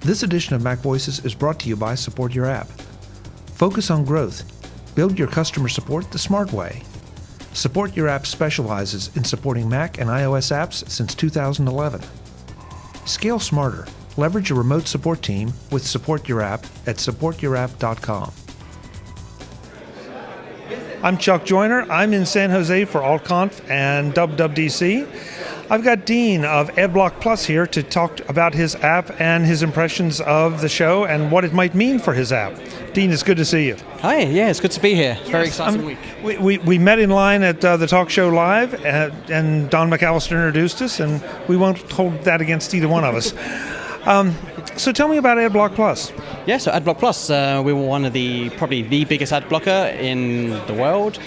This edition of MacVoices is brought to you by SupportYourApp. Focus on growth. Build your customer support the smart way. SupportYourApp specializes in supporting Mac and iOS apps since 2011. Scale smarter. Leverage a remote support team with SupportYourApp at SupportYourApp.com. I'm Chuck Joyner. I'm in San Jose for AltConf and WWDC. I've got Dean of Adblock Plus here to talk about his app and his impressions of the show and what it might mean for his app. Dean, it's good to see you. Hi, yeah, it's good to be here. It's a very exciting week. We met in line at the talk show live, and Don McAllister introduced us, and we won't hold that against either one of us. So tell me about Adblock Plus. Yeah, so Adblock Plus, we were one of probably the biggest ad blocker in the world.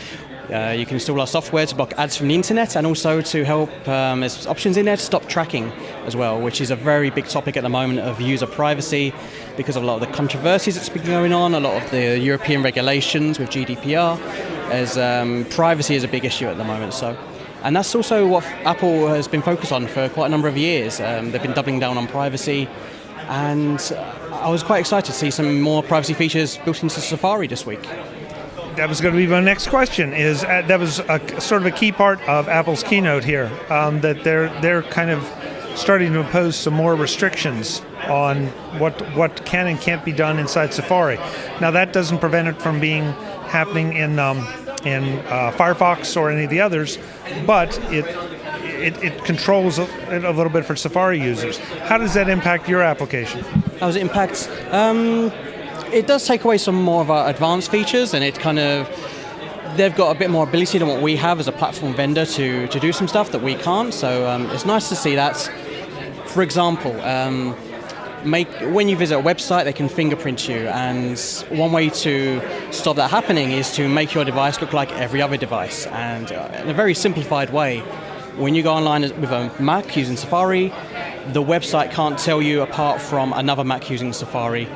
You can install our software to block ads from the internet, and also to help, there's options in there to stop tracking as well, which is a very big topic at the moment of user privacy because of a lot of the controversies that's been going on, a lot of the European regulations with GDPR, as privacy is a big issue at the moment. And that's also what Apple has been focused on for quite a number of years. They've been doubling down on privacy, and I was quite excited to see some more privacy features built into Safari this week. That was going to be my next question. That was sort of a key part of Apple's keynote here, that they're kind of starting to impose some more restrictions on what can and can't be done inside Safari. Now that doesn't prevent it from happening in Firefox or any of the others, but it controls it a little bit for Safari users. How does that impact your application? How does it impact? It does take away some more of our advanced features, and they've got a bit more ability than what we have as a platform vendor to do some stuff that we can't. So it's nice to see that. For example, when you visit a website, they can fingerprint you, and one way to stop that happening is to make your device look like every other device. And in a very simplified way, when you go online with a Mac using Safari, the website can't tell you apart from another Mac using Safari.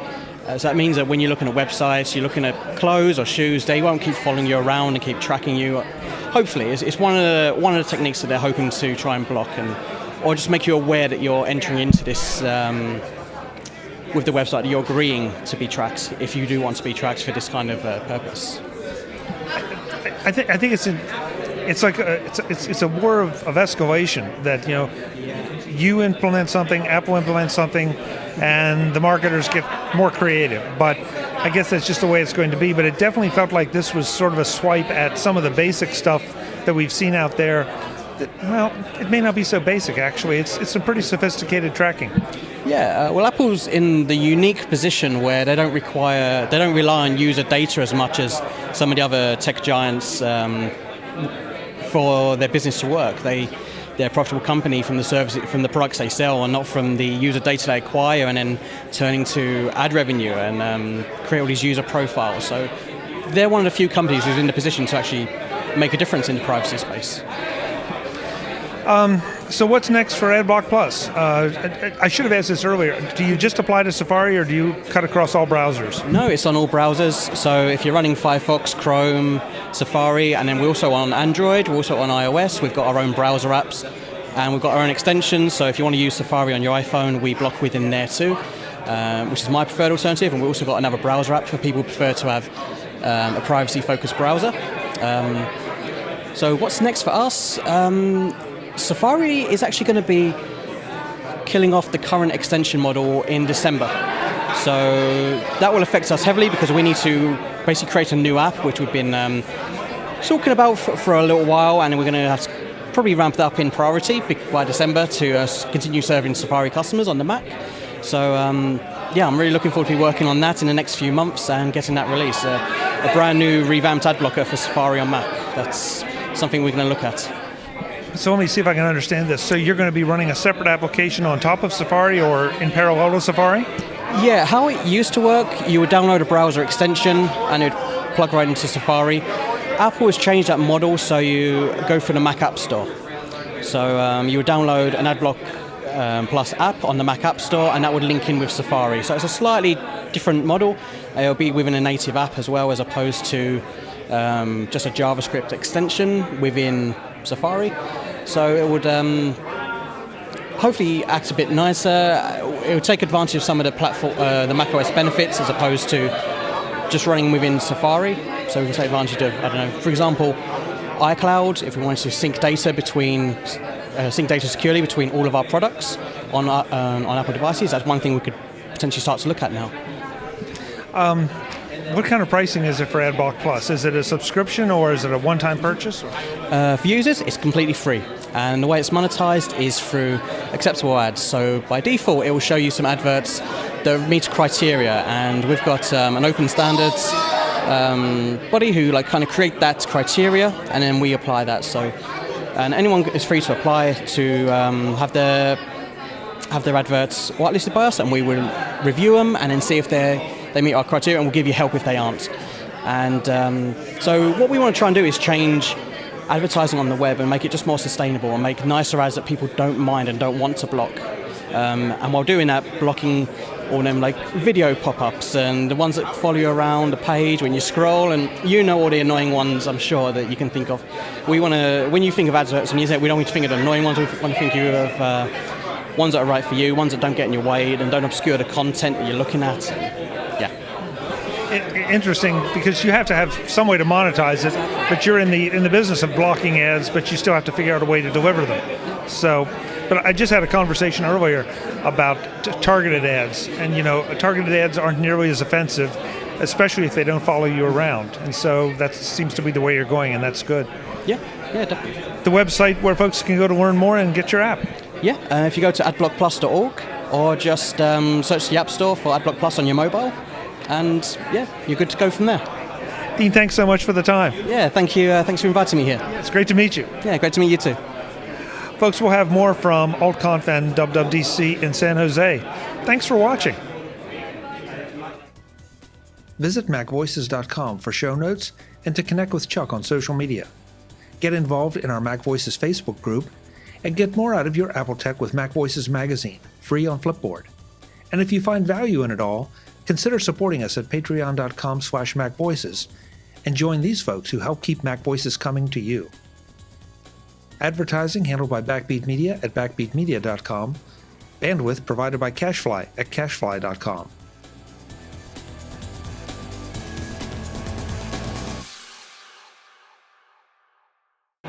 So that means that when you're looking at websites, you're looking at clothes or shoes, they won't keep following you around and keep tracking you. Hopefully, it's one of the techniques that they're hoping to try and block, or just make you aware that you're entering into this with the website, that you're agreeing to be tracked if you do want to be tracked for this kind of purpose. I think it's a war of escalation that you implement something, Apple implements something, and the marketers get more creative. But I guess that's just the way it's going to be. But it definitely felt like this was sort of a swipe at some of the basic stuff that we've seen out there. Well, it may not be so basic, actually. It's some pretty sophisticated tracking. Yeah, well, Apple's in the unique position where they don't rely on user data as much as some of the other tech giants for their business to work. They're a profitable company from the products they sell, and not from the user data they acquire and then turning to ad revenue and create all these user profiles. So they're one of the few companies who's in the position to actually make a difference in the privacy space. So what's next for Adblock Plus? I should have asked this earlier. Do you just apply to Safari, or do you cut across all browsers? No, it's on all browsers. So if you're running Firefox, Chrome, Safari, and then we're also on Android, we're also on iOS. We've got our own browser apps, and we've got our own extensions. So if you want to use Safari on your iPhone, we block within there too, which is my preferred alternative. And we've also got another browser app for people who prefer to have a privacy-focused browser. So what's next for us? Safari is actually going to be killing off the current extension model in December. So that will affect us heavily because we need to basically create a new app, which we've been talking about for a little while, and we're going to have to probably ramp it up in priority by December to continue serving Safari customers on the Mac. So yeah, I'm really looking forward to working on that in the next few months and getting that released. A brand new revamped ad blocker for Safari on Mac. That's something we're going to look at. So let me see if I can understand this. So you're going to be running a separate application on top of Safari or in parallel to Safari? Yeah, how it used to work, you would download a browser extension and it would plug right into Safari. Apple has changed that model, so you go through the Mac App Store. So you would download an Adblock Plus app on the Mac App Store, and that would link in with Safari. So it's a slightly different model. It'll be within a native app as well, as opposed to just a JavaScript extension within Safari. So it would hopefully acts a bit nicer. It will take advantage of some of the platform, the macOS benefits, as opposed to just running within Safari. So we can take advantage of, I don't know, for example, iCloud. If we wanted to sync data securely between all of our products on Apple devices, that's one thing we could potentially start to look at now. What kind of pricing is it for Adblock Plus? Is it a subscription or is it a one-time purchase? For users, it's completely free. And the way it's monetized is through acceptable ads. So by default, it will show you some adverts that meet criteria. And we've got an open standards body who kind of create that criteria, and then we apply that. So, and anyone is free to apply to have their adverts whitelisted by us, and we will review them and then see if they meet our criteria, and we'll give you help if they aren't. And so what we want to try and do is change advertising on the web and make it just more sustainable and make nicer ads that people don't mind and don't want to block. And while doing that, blocking all them video pop-ups and the ones that follow you around the page when you scroll, and all the annoying ones I'm sure that you can think of. We want to, when you think of adverts and you say we don't want to think of the annoying ones, we want to think of ones that are right for you, ones that don't get in your way and don't obscure the content that you're looking at. Yeah. Interesting, because you have to have some way to monetize it, but you're in the business of blocking ads, but you still have to figure out a way to deliver them. So, but I just had a conversation earlier about targeted ads, and targeted ads aren't nearly as offensive, especially if they don't follow you around. And so that seems to be the way you're going, and that's good. Yeah, definitely. The website where folks can go to learn more and get your app. Yeah, if you go to adblockplus.org or just search the App Store for Adblock Plus on your mobile, and you're good to go from there. Dean, thanks so much for the time. Yeah, thank you. Thanks for inviting me here. It's great to meet you. Yeah, great to meet you too. Folks, we'll have more from AltConf and WWDC in San Jose. Thanks for watching. Visit MacVoices.com for show notes and to connect with Chuck on social media. Get involved in our MacVoices Facebook group and get more out of your Apple tech with MacVoices magazine, free on Flipboard. And if you find value in it all, consider supporting us at patreon.com/MacVoices and join these folks who help keep MacVoices coming to you. Advertising handled by Backbeat Media at backbeatmedia.com. Bandwidth provided by CacheFly at cachefly.com.